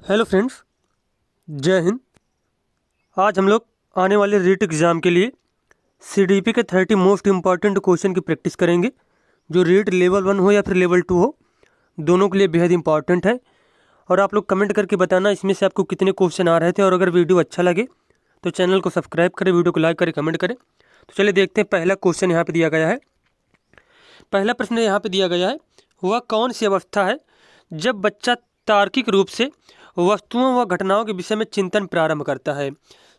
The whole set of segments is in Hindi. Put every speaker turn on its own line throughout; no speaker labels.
हेलो फ्रेंड्स, जय हिंद। आज हम लोग आने वाले रीट एग्ज़ाम के लिए सीडीपी के 30 मोस्ट इम्पॉर्टेंट क्वेश्चन की प्रैक्टिस करेंगे। जो रीट लेवल 1 हो या फिर लेवल 2 हो, दोनों के लिए बेहद इंपॉर्टेंट है। और आप लोग कमेंट करके बताना इसमें से आपको कितने क्वेश्चन आ रहे थे। और अगर वीडियो अच्छा लगे तो चैनल को सब्सक्राइब करें, वीडियो को लाइक करें, कमेंट करें। तो चलिए देखते हैं। पहला क्वेश्चन यहाँ पर दिया गया है। पहला प्रश्न यहाँ पे दिया गया है, वह कौन सी अवस्था है जब बच्चा तार्किक रूप से वस्तुओं व घटनाओं के विषय में चिंतन प्रारंभ करता है?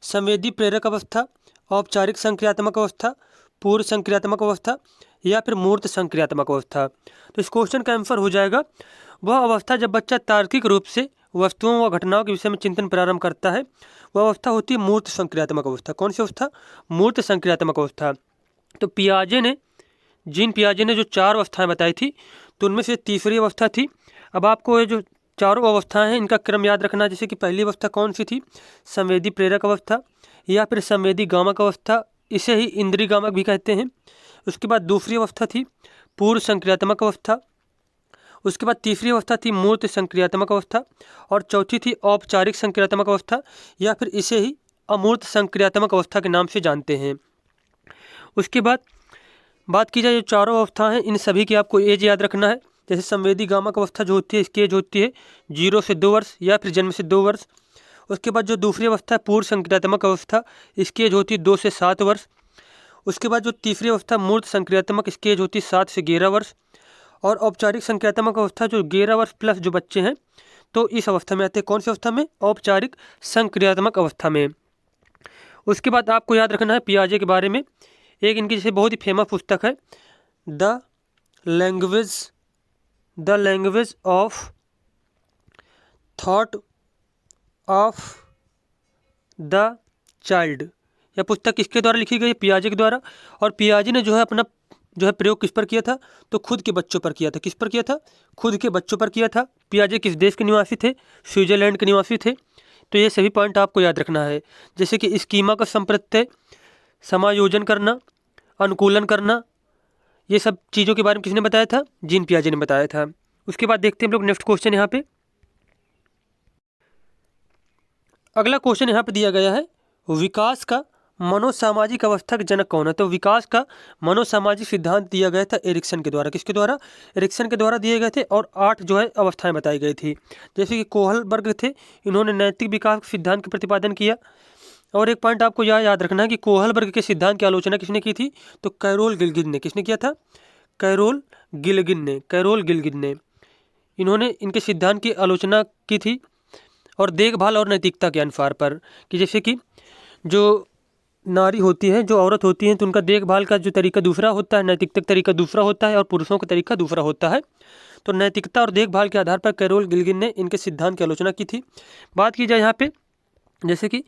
संवेदी प्रेरक अवस्था, औपचारिक संक्रियात्मक अवस्था, पूर्व संक्रियात्मक अवस्था या फिर मूर्त संक्रियात्मक अवस्था। तो इस क्वेश्चन का आंसर हो जाएगा वह अवस्था जब बच्चा तार्किक रूप से वस्तुओं व घटनाओं के विषय में चिंतन प्रारंभ करता है, वह अवस्था होती है मूर्त संक्रियात्मक अवस्था। कौन सी अवस्था? मूर्त संक्रियात्मक अवस्था। तो जीन पियाजे ने जो 4 अवस्थाएं बताई थी, तो उनमें से तीसरी अवस्था थी। अब आपको ये जो चारों अवस्थाएं हैं इनका क्रम याद रखना। जैसे कि पहली अवस्था कौन सी थी? संवेदी प्रेरक अवस्था या फिर संवेदी गामक अवस्था, इसे ही इंद्रिय गामक भी कहते हैं। उसके बाद दूसरी अवस्था थी पूर्व संक्रियात्मक अवस्था। उसके बाद तीसरी अवस्था थी मूर्त संक्रियात्मक अवस्था। और चौथी थी औपचारिक संक्रियात्मक अवस्था या फिर इसे ही अमूर्त संक्रियात्मक अवस्था के नाम से जानते हैं। उसके बाद बात की जाए जो चारों अवस्था हैं, इन सभी की आपको एज याद रखना है। जैसे संवेदी गामक अवस्था जो होती है, इसकी एज होती है 0 से 2 वर्ष या फिर जन्म से 2 वर्ष। उसके बाद जो दूसरी अवस्था है पूर्व संक्रियात्मक अवस्था, इसकी एज होती है 2 से 7 वर्ष। उसके बाद जो तीसरी अवस्था मूर्त संक्रियात्मक, इसकी एज होती है 7 से 11 वर्ष। और औपचारिक संक्रियात्मक अवस्था जो 11 वर्ष प्लस जो बच्चे हैं, तो इस अवस्था में आते हैं। कौन सी अवस्था में? औपचारिक संक्रियात्मक अवस्था में। उसके बाद आपको याद रखना है पियाजे के बारे में। एक इनकी जैसे बहुत ही फेमस पुस्तक है, the language of thought of the child. यह पुस्तक किसके द्वारा लिखी गई? पियाजे के द्वारा। और पियाजे ने जो है अपना प्रयोग किस पर किया था? तो खुद के बच्चों पर किया था। किस पर किया था? खुद के बच्चों पर किया था। पियाजे किस देश के निवासी थे? स्विट्जरलैंड के निवासी थे। तो ये सभी पॉइंट आपको याद रखना है। जैसे कि स्कीमा का संप्रत्यय, समायोजन करना, अनुकूलन करना, ये सब चीज़ों के बारे में किसने बताया था? जीन पियाजे ने बताया था। उसके बाद देखते हैं हम लोग नेक्स्ट क्वेश्चन यहाँ पे। अगला क्वेश्चन यहाँ पे दिया गया है, विकास का मनोसामाजिक अवस्था का जनक कौन है? तो विकास का मनोसामाजिक सिद्धांत दिया गया था एरिक्सन के द्वारा। किसके द्वारा? एरिक्सन के द्वारा दिए गए थे। और 8 जो है अवस्थाएं बताई गई थी। जैसे कि कोहलबर्ग थे, इन्होंने नैतिक विकास सिद्धांत का प्रतिपादन किया। और एक पॉइंट आपको यह याद रखना है कि कोहलबर्ग के सिद्धांत की आलोचना किसने की थी? तो कैरोल गिल्गिन ने। किसने किया था? कैरोल गिल्गिन ने इन्होंने इनके सिद्धांत की आलोचना की थी। और देखभाल और नैतिकता के अनुसार पर, कि जैसे कि जो नारी होती है, जो औरत होती है, तो उनका देखभाल का जो तरीका दूसरा होता है, नैतिकता का तरीका दूसरा होता है, और पुरुषों का तरीका दूसरा होता है। तो नैतिकता और देखभाल के आधार पर कैरोल गिल्गिन ने इनके सिद्धांत की आलोचना की थी। बात की जाए यहाँ पे जैसे कि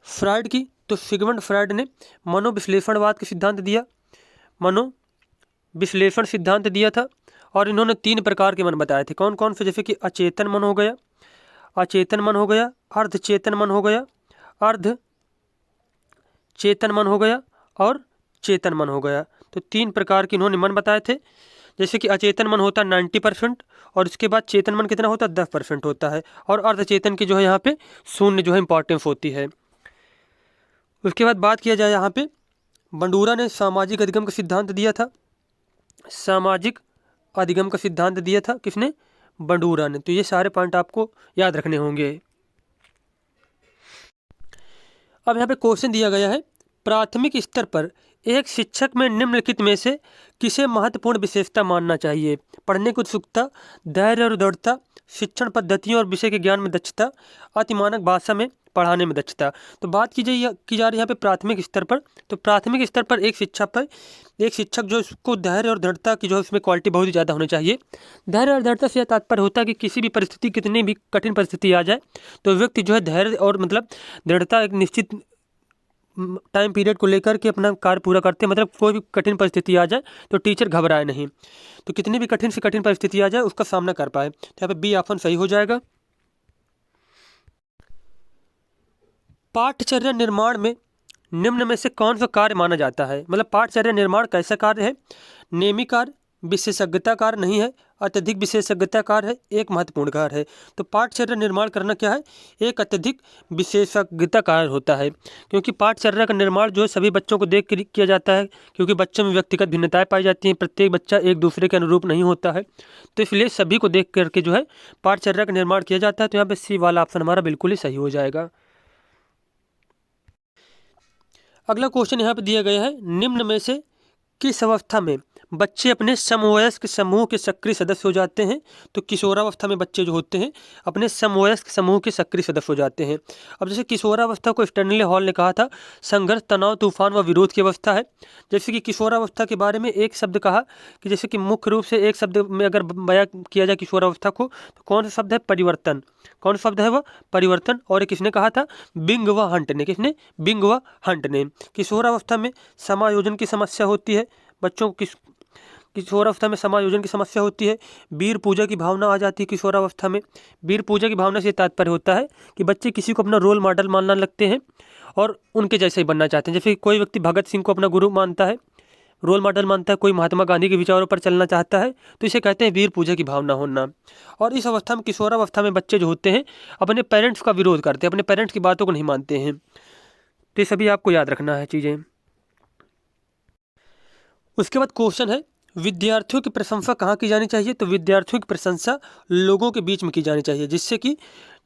फ्राइड की, तो सिगमंड फ्राइड ने मनोविश्लेषणवाद का सिद्धांत दिया, मनोविश्लेषण सिद्धांत दिया था। और इन्होंने 3 प्रकार के मन बताए थे। कौन कौन से? जैसे कि अचेतन मन हो गया, अर्धचेतन मन हो गया, अर्ध चेतन मन हो गया, और चेतन मन हो गया। तो 3 प्रकार के इन्होंने मन बताए थे। जैसे कि अचेतन मन होता है 90%, और इसके बाद चेतन मन कितना होता है? 10% होता है। और अर्धचेतन की जो है यहाँ पे 0 जो है इंपॉर्टेंस होती है। उसके बाद बात किया जाए यहाँ पे, बंडूरा ने सामाजिक अधिगम का सिद्धांत दिया था। सामाजिक अधिगम का सिद्धांत दिया था किसने? बंडूरा ने। तो ये सारे पॉइंट आपको याद रखने होंगे। अब यहाँ पे क्वेश्चन दिया गया है, प्राथमिक स्तर पर एक शिक्षक में निम्नलिखित में से किसे महत्वपूर्ण विशेषता मानना चाहिए? पढ़ने की उत्सुकता, धैर्य और दृढ़ता, शिक्षण पद्धतियों और विषय के ज्ञान में दक्षता, अतिमानक भाषा में पढ़ाने में दक्षता। तो बात की जा रही है यहाँ पे प्राथमिक स्तर पर। तो प्राथमिक स्तर पर एक शिक्षक जो उसको धैर्य और दृढ़ता की जो है उसमें क्वालिटी बहुत ही ज़्यादा होनी चाहिए। धैर्य और दृढ़ता से तात्पर्य होता है कि किसी भी परिस्थिति, कितनी भी कठिन परिस्थिति आ जाए, तो व्यक्ति जो है धैर्य और मतलब दृढ़ता एक निश्चित टाइम पीरियड को लेकर के अपना कार्य पूरा करते हैं। मतलब कोई भी कठिन परिस्थिति आ जाए तो टीचर घबराए नहीं, तो कितनी भी कठिन से कठिन परिस्थिति आ जाए उसका सामना कर पाए। तो यहाँ पे बी ऑप्शन सही हो जाएगा। पाठचर्या निर्माण में निम्न में से कौन सा कार्य माना जाता है? मतलब पाठचर्या निर्माण कैसा कार्य है? नेमी कार्य, विशेषज्ञता कार्य नहीं है, अत्यधिक विशेषज्ञता कार्य है, एक महत्वपूर्ण कार्य है। तो पाठचर्या निर्माण करना क्या है, एक अत्यधिक विशेषज्ञता कार्य होता है, क्योंकि पाठचर्या का निर्माण जो है सभी बच्चों को देख कर किया जाता है, क्योंकि बच्चों में व्यक्तिगत भिन्नताएं पाई जाती हैं, प्रत्येक बच्चा एक दूसरे के अनुरूप नहीं होता है, तो इसलिए सभी को देख करके जो है पाठचर्या का निर्माण किया जाता है। तो यहाँ पे सी वाला ऑप्शन हमारा बिल्कुल ही सही हो जाएगा। अगला क्वेश्चन यहाँ पे दिया गया है, निम्न में से किस अवस्था में बच्चे अपने समवयस्क समूह के सक्रिय सदस्य हो जाते हैं। तो किशोरावस्था में बच्चे जो होते हैं अपने समवयस्क समूह के सक्रिय सदस्य हो जाते हैं। अब जैसे किशोरावस्था को स्टैनली हॉल ने कहा था संघर्ष, तनाव, तूफान व विरोध की अवस्था है। जैसे कि किशोरावस्था के बारे में एक शब्द कहा कि जैसे कि मुख्य रूप से एक शब्द में अगर बयां किया जाए किशोरावस्था को, तो कौन सा शब्द है, परिवर्तन। कौन सा शब्द है वह, परिवर्तन। और एक किसने कहा था, बिंग व हंट ने। किसने, बिंग व हंट ने। किशोरावस्था में समायोजन की समस्या होती है, बच्चों को किशोरावस्था में समायोजन की समस्या होती है। वीर पूजा की भावना आ जाती है किशोरावस्था में। वीर पूजा की भावना से तात्पर्य होता है कि बच्चे किसी को अपना रोल मॉडल मानना लगते हैं और उनके जैसे ही बनना चाहते हैं। जैसे कोई व्यक्ति भगत सिंह को अपना गुरु मानता है, रोल मॉडल मानता है, कोई महात्मा गांधी के विचारों पर चलना चाहता है, तो इसे कहते हैं वीर पूजा की भावना होना। और इस अवस्था में, किशोरावस्था में बच्चे जो होते हैं अपने पेरेंट्स का विरोध करते हैं, अपने पेरेंट्स की बातों को नहीं मानते हैं। तो ये सभी आपको याद रखना है चीज़ें। उसके बाद क्वेश्चन है, विद्यार्थियों की प्रशंसा कहाँ की जानी चाहिए। तो विद्यार्थियों की प्रशंसा लोगों के बीच में की जानी चाहिए, जिससे कि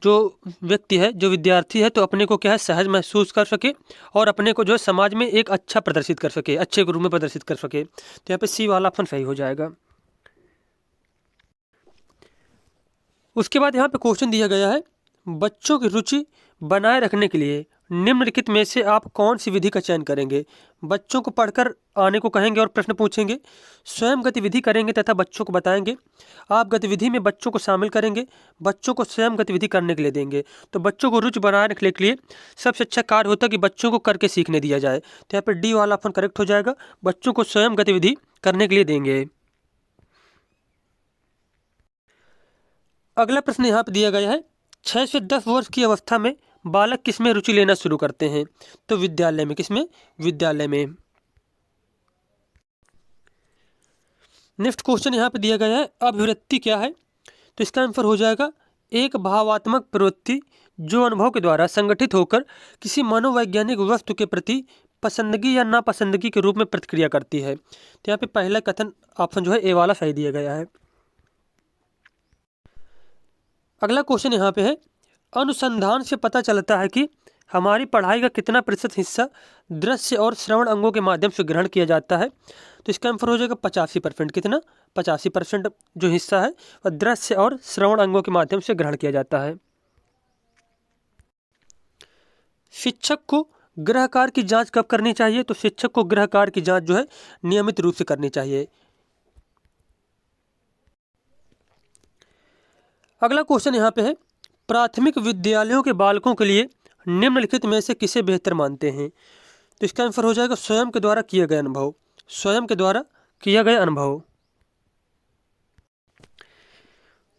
जो व्यक्ति है, जो विद्यार्थी है, तो अपने को क्या है, सहज महसूस कर सके और अपने को जो है समाज में एक अच्छा प्रदर्शित कर सके, अच्छे के रूप में प्रदर्शित कर सके। तो यहाँ पे सी वाला ऑप्शन सही हो जाएगा। उसके बाद यहाँ पे क्वेश्चन दिया गया है, बच्चों की रुचि बनाए रखने के लिए निम्नलिखित में से आप कौन सी विधि का चयन करेंगे। बच्चों को पढ़कर आने को कहेंगे और प्रश्न पूछेंगे, स्वयं गतिविधि करेंगे तथा बच्चों को बताएंगे, आप गतिविधि में बच्चों को शामिल करेंगे, बच्चों को स्वयं गतिविधि करने के लिए देंगे। तो बच्चों को रुचि बनाए रखने के लिए सबसे अच्छा कार्य होता है कि बच्चों को करके सीखने दिया जाए। तो यहाँ पर डी वाला ऑप्शन करेक्ट हो जाएगा, बच्चों को स्वयं गतिविधि करने के लिए देंगे। अगला प्रश्न यहाँ पर दिया गया है, 6 से 10 वर्ष की अवस्था में बालक किसमें रुचि लेना शुरू करते हैं। तो विद्यालय में। किसमें, विद्यालय में। नेक्स्ट क्वेश्चन यहाँ पे दिया गया है, अभिवृत्ति क्या है। तो इसका आंसर हो जाएगा, एक भावात्मक प्रवृत्ति जो अनुभव के द्वारा संगठित होकर किसी मनोवैज्ञानिक वस्तु के प्रति पसंदगी या नापसंदगी के रूप में प्रतिक्रिया करती है। तो यहाँ पे पहला कथन ऑप्शन जो है ए वाला सही दिया गया है। अगला क्वेश्चन यहाँ पे है, अनुसंधान से पता चलता है कि हमारी पढ़ाई का कितना प्रतिशत हिस्सा दृश्य और श्रवण अंगों के माध्यम से ग्रहण किया जाता है। तो इसका आंसर हो जाएगा 85%। कितना, 85% जो हिस्सा है वह दृश्य और श्रवण अंगों के माध्यम से ग्रहण किया जाता है। शिक्षक को गृह कार्य की जांच कब करनी चाहिए। तो शिक्षक को गृह कार्य की जांच जो है नियमित रूप से करनी चाहिए। अगला क्वेश्चन यहाँ पे है, प्राथमिक विद्यालयों के बालकों के लिए निम्नलिखित में से किसे बेहतर मानते हैं। तो इसका आंसर हो जाएगा स्वयं के द्वारा किया गया अनुभव। स्वयं के द्वारा किया गया अनुभव।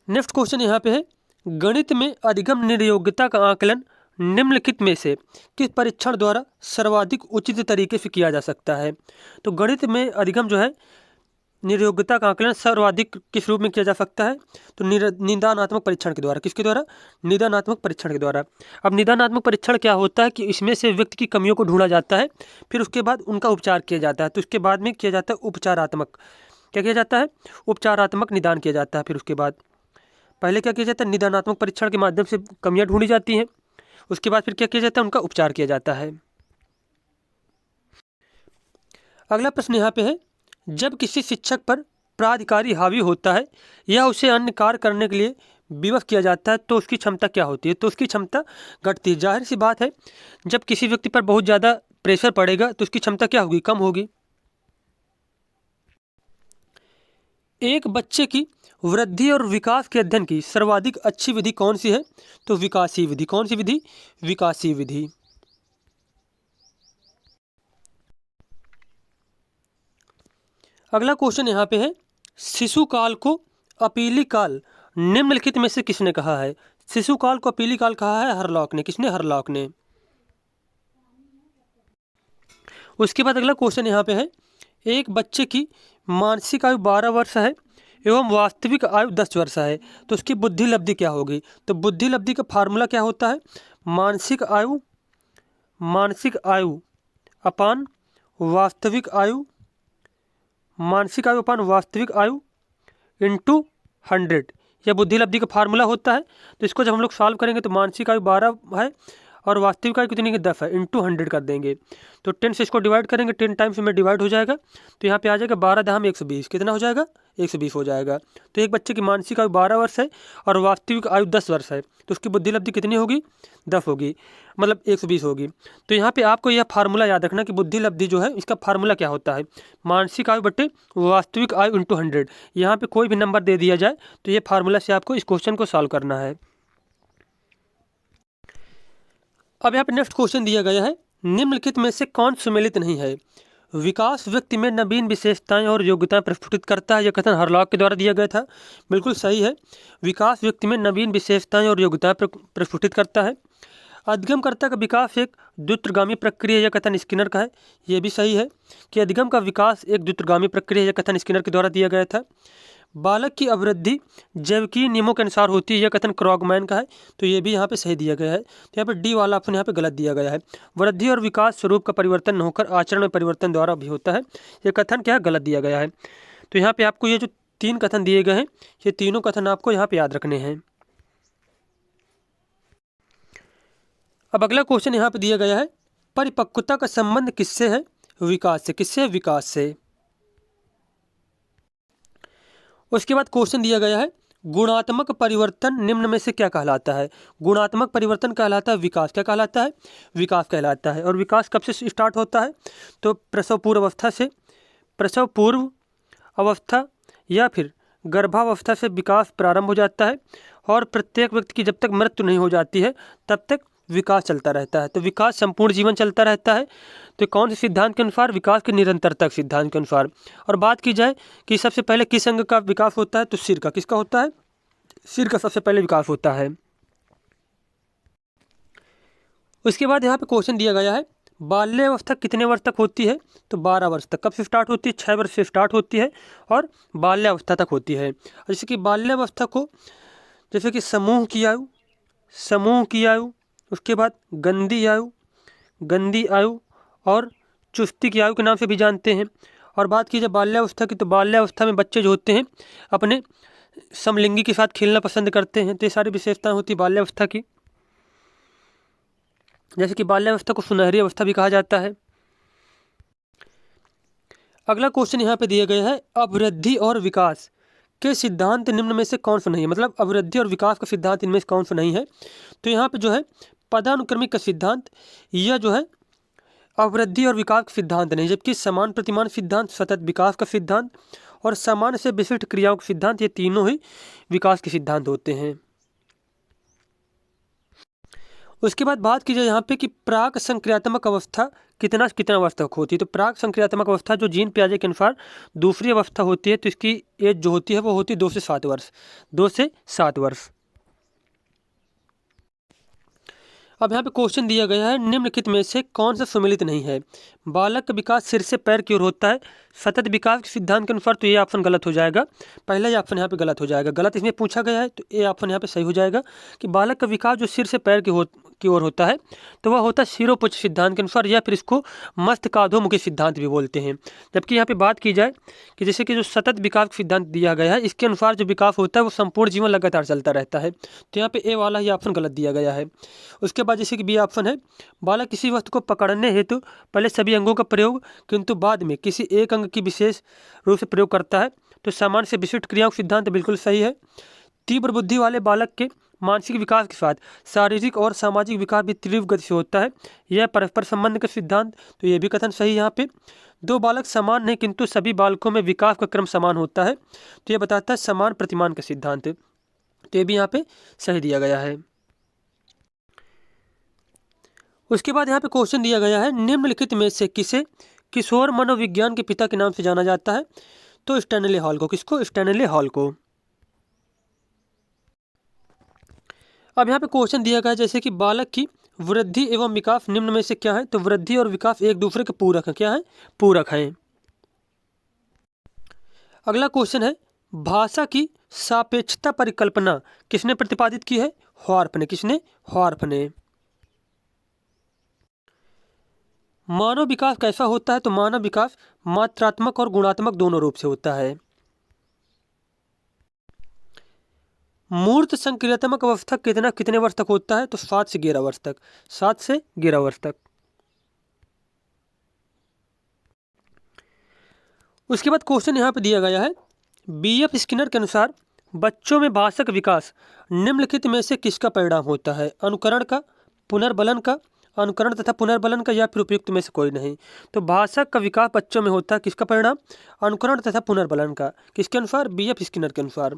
नेक्स्ट क्वेश्चन यहाँ पे है, गणित में अधिगम निर्योग्यता का आकलन निम्नलिखित में से किस परीक्षण द्वारा सर्वाधिक उचित तरीके से किया जा सकता है। तो गणित में अधिगम जो है निर्योग्यता का आकलन सर्वाधिक किस रूप में किया जा सकता है। तो निदानात्मक परीक्षण के द्वारा। किसके द्वारा, निदानात्मक परीक्षण के द्वारा। अब निदानात्मक परीक्षण क्या होता है कि इसमें से व्यक्ति की कमियों को ढूंढा जाता है, फिर उसके बाद उनका उपचार किया जाता है। तो उसके बाद में किया जाता है उपचारात्मक, क्या किया जाता है, उपचारात्मक निदान किया जाता है। फिर उसके बाद पहले क्या किया जाता है, निदानात्मक परीक्षण के माध्यम से कमियाँ ढूंढी जाती हैं, उसके बाद फिर क्या किया जाता है, उनका उपचार किया जाता है। अगला प्रश्न यहाँ पे है, जब किसी शिक्षक पर प्राधिकारी हावी होता है या उसे अन्य कार्य करने के लिए विवश किया जाता है तो उसकी क्षमता क्या होती है। तो उसकी क्षमता घटती है। जाहिर सी बात है, जब किसी व्यक्ति पर बहुत ज़्यादा प्रेशर पड़ेगा तो उसकी क्षमता क्या होगी, कम होगी। एक बच्चे की वृद्धि और विकास के अध्ययन की सर्वाधिक अच्छी विधि कौन सी है। तो विकासीय विधि। कौन सी विधि, विकासीय विधि। अगला क्वेश्चन यहाँ पे है, शिशु काल को अपीली काल निम्नलिखित में से किसने कहा है। शिशु काल को अपीली काल कहा है हरलॉक ने। किसने, हरलॉक ने। उसके बाद अगला क्वेश्चन यहाँ पे है, एक बच्चे की मानसिक आयु 12 वर्ष है एवं वास्तविक आयु 10 वर्ष है, तो उसकी बुद्धि लब्धि क्या होगी? तो बुद्धि लब्धि का फार्मूला क्या होता है? मानसिक आयु अपान वास्तविक आयु, मानसिक आयु अपान वास्तविक आयु इंटू 100, यह बुद्धि लब्धि का फार्मूला होता है। तो इसको जब हम लोग सॉल्व करेंगे तो मानसिक आयु 12 है और वास्तविक आयु कितनी है? 10 है, इंटू 100 कर देंगे। तो 10 से इसको डिवाइड करेंगे, 10 टाइम्स में डिवाइड हो जाएगा, तो यहाँ पे आ जाएगा 12 दहम 120, कितना हो जाएगा? 120 हो जाएगा। तो एक बच्चे की मानसिक आयु 12 वर्ष है और वास्तविक आयु 10 वर्ष है, तो उसकी बुद्धि लब्धि कितनी होगी? 10 होगी, मतलब 120 होगी। तो यहाँ पे आपको यह फार्मूला याद रखना कि बुद्धि लब्धि जो है इसका फार्मूला क्या होता है? मानसिक आयु बटे वास्तविक आयु इंटू 100। यहाँ पे कोई भी नंबर दे दिया जाए तो ये फार्मूला से आपको इस क्वेश्चन को सॉल्व करना है। अब यहाँ पे नेक्स्ट क्वेश्चन दिया गया है, निम्नलिखित में से कौन सुमेलित नहीं है? विकास व्यक्ति में नवीन विशेषताएं और योग्यताएं प्रस्फुटित करता है। यह कथन हरलॉक के द्वारा दिया गया था, बिल्कुल सही है। विकास व्यक्ति में नवीन विशेषताएं और योग्यताएं प्रस्फुटित करता है। अधिगमकर्ता का विकास एक द्रुतगामी प्रक्रिया, यह कथन स्किनर का है, यह भी सही है कि अधिगम का विकास एक द्रुतगामी प्रक्रिया, यह कथन स्किनर के द्वारा दिया गया था। बालक की अभिवृद्धि जैविकीय नियमों के अनुसार होती है, यह कथन क्रॉगमैन का है, तो ये भी यहाँ पे सही दिया गया है। तो यहाँ पे डी वाला ऑप्शन यहाँ पे गलत दिया गया है। वृद्धि और विकास स्वरूप का परिवर्तन न होकर आचरण में परिवर्तन द्वारा भी होता है, यह कथन क्या है? गलत दिया गया है। तो यहाँ पे आपको ये जो 3 कथन दिए गए हैं, ये तीनों कथन आपको यहाँ पे याद रखने हैं। अब अगला क्वेश्चन यहाँ पे दिया गया है, परिपक्वता का संबंध किससे है? विकास से। किससे? विकास से। उसके बाद क्वेश्चन दिया गया है, गुणात्मक परिवर्तन निम्न में से क्या कहलाता है? गुणात्मक परिवर्तन कहलाता है विकास। क्या कहलाता है? विकास कहलाता है। और विकास कब से स्टार्ट होता है? तो प्रसव पूर्व अवस्था से, प्रसव पूर्व अवस्था या फिर गर्भावस्था से विकास प्रारंभ हो जाता है और प्रत्येक व्यक्ति की जब तक मृत्यु नहीं हो जाती है तब तक विकास चलता रहता है। तो विकास संपूर्ण जीवन चलता रहता है। तो कौन से सिद्धांत के अनुसार? विकास के निरंतरता सिद्धांत के अनुसार। और बात की जाए कि सबसे पहले किस अंग का विकास होता है, तो सिर का। किसका होता है? सिर का सबसे पहले विकास होता है। उसके बाद यहाँ पे क्वेश्चन दिया गया है, बाल्यावस्था कितने वर्ष तक होती है? तो 12 वर्ष तक। कब से स्टार्ट होती है? 6 वर्ष से स्टार्ट होती है और बाल्यावस्था तक होती है। जैसे कि बाल्यावस्था को जैसे कि समूह की आयु, उसके बाद गंदी आयु और चुस्ती की आयु के नाम से भी जानते हैं। और बात की जाए बाल्यावस्था की, तो बाल्यावस्था में बच्चे जो होते हैं अपने समलिंगी के साथ खेलना पसंद करते हैं। तो ये सारी विशेषताएं होती बाल्यावस्था की। जैसे कि बाल्यावस्था को सुनहरी अवस्था भी कहा जाता है। अगला क्वेश्चन यहाँ पे दिया गया है, अभिवृद्धि और विकास के सिद्धांत निम्न में से कौन सा नहीं है? मतलब अभिवृद्धि और विकास का सिद्धांत इनमें से कौन सा नहीं है? तो यहाँ पे जो है पदानुक्रमिक का सिद्धांत, यह जो है अभिवृद्धि और विकास का सिद्धांत नहीं, जबकि समान प्रतिमान सिद्धांत, सतत विकास का सिद्धांत और सामान्य से विशिष्ट क्रियाओं का सिद्धांत, ये तीनों ही विकास के सिद्धांत होते हैं। उसके बाद बात की जाए यहाँ पे कि प्राक संक्रियात्मक अवस्था कितना वर्ष तक होती है? तो प्राक संक्रियात्मक अवस्था जो जीन पियाजे के अनुसार दूसरी अवस्था होती है, तो इसकी एज जो होती है वो होती है 2 से 7 वर्ष। 2 से 7 वर्ष। अब यहाँ पे क्वेश्चन दिया गया है, निम्नलिखित में से कौन सा सुमेलित नहीं है? बालक का विकास सिर से पैर की ओर होता है सतत विकास के सिद्धांत के अनुसार, तो ये ऑप्शन गलत हो जाएगा। पहला ही ऑप्शन यहाँ पे गलत हो जाएगा। गलत इसमें पूछा गया है तो ये ऑप्शन यहाँ पे सही हो जाएगा कि बालक का विकास जो सिर से पैर की ओर होता है तो वह होता है शिरोपुच्छ सिद्धांत के अनुसार, या फिर इसको मस्तकाधोमुखी सिद्धांत भी बोलते हैं। जबकि यहाँ पे बात की जाए कि जैसे कि जो सतत विकास सिद्धांत दिया गया है, इसके अनुसार जो विकास होता है वो संपूर्ण जीवन लगातार चलता रहता है। तो यहाँ पे ए वाला ही ऑप्शन गलत दिया गया है। उसके बाद जैसे कि बी ऑप्शन है, बालक किसी वस्तु को पकड़ने हेतु पहले सभी अंगों का प्रयोग किंतु बाद में किसी एक अंग की विशेष रूप से प्रयोग करता है, तो सामान्य से विशिष्ट क्रियाओं सिद्धांत बिल्कुल सही है। तीव्र बुद्धि वाले बालक के मानसिक विकास के साथ शारीरिक और सामाजिक विकास भी तीव्र गति से होता है, यह परस्पर संबंध का सिद्धांत, तो यह भी कथन सही है। यहाँ पे 2 बालक समान नहीं किंतु सभी बालकों में विकास का क्रम समान होता है, तो यह बताता है समान प्रतिमान का सिद्धांत, तो यह भी यहाँ पे सही दिया गया है। उसके बाद यहाँ पे क्वेश्चन दिया गया है, निम्नलिखित में से किसे किशोर मनोविज्ञान के पिता के नाम से जाना जाता है? तो स्टैनले हॉल को। किसको? स्टैनले हॉल को। अब यहाँ पे क्वेश्चन दिया गया है जैसे कि बालक की वृद्धि एवं विकास निम्न में से क्या है? तो वृद्धि और विकास एक दूसरे के पूरक हैं। क्या है? पूरक हैं। अगला क्वेश्चन है, भाषा की सापेक्षता परिकल्पना किसने प्रतिपादित की है? हॉर्प ने। किसने? हॉर्प ने। मानव विकास कैसा होता है? तो मानव विकास मात्रात्मक और गुणात्मक दोनों रूप से होता है। मूर्त संक्रियात्मक अवस्था कितने वर्ष तक होता है? तो 7 से 11 वर्ष तक। 7 से 11 वर्ष तक। उसके बाद क्वेश्चन यहाँ पे दिया गया है, बीएफ स्किनर के अनुसार बच्चों में भाषा का विकास निम्नलिखित में से किसका परिणाम होता है? अनुकरण का, पुनर्बलन का, अनुकरण तथा पुनर्बलन का, या फिर उपयुक्त में से कोई नहीं। तो भाषा का विकास बच्चों में होता है किसका परिणाम? अनुकरण तथा पुनर्बलन का। किसके अनुसार? बीएफ स्किनर के अनुसार।